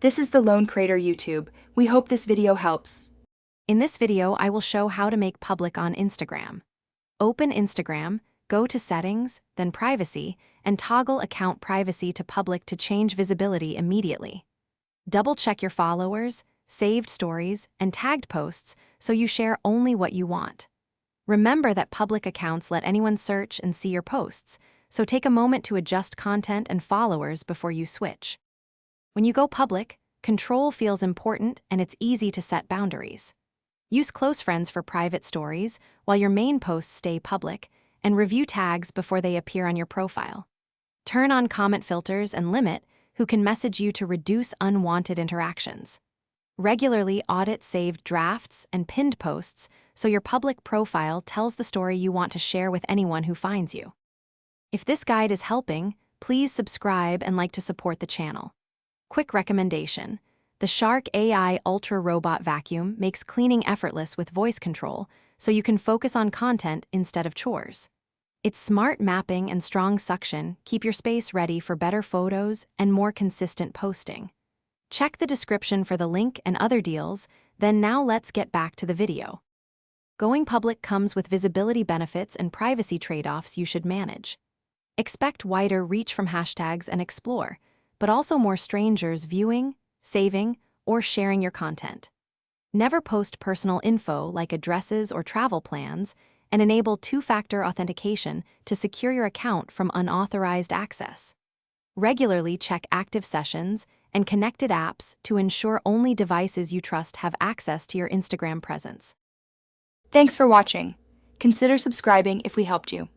This is the Lone Creator YouTube. We hope this video helps. In this video, I will show how to make public on Instagram. Open Instagram, go to Settings, then Privacy, and toggle Account Privacy to Public to change visibility immediately. Double-check your followers, saved stories, and tagged posts so you share only what you want. Remember that public accounts let anyone search and see your posts, so take a moment to adjust content and followers before you switch. When you go public, control feels important and it's easy to set boundaries. Use close friends for private stories while your main posts stay public, and review tags before they appear on your profile. Turn on comment filters and limit who can message you to reduce unwanted interactions. Regularly audit saved drafts and pinned posts so your public profile tells the story you want to share with anyone who finds you. If this guide is helping, please subscribe and like to support the channel. Quick recommendation: the Shark AI Ultra Robot Vacuum makes cleaning effortless with voice control, so you can focus on content instead of chores. Its smart mapping and strong suction keep your space ready for better photos and more consistent posting. Check the description for the link and other deals, then now let's get back to the video. Going public comes with visibility benefits and privacy trade-offs you should manage. Expect wider reach from hashtags and explore, but also more strangers viewing, saving, or sharing your content. Never post personal info like addresses or travel plans, and enable two-factor authentication to secure your account from unauthorized access. Regularly check active sessions and connected apps to ensure only devices you trust have access to your Instagram presence. Thanks for watching. Consider subscribing if we helped you.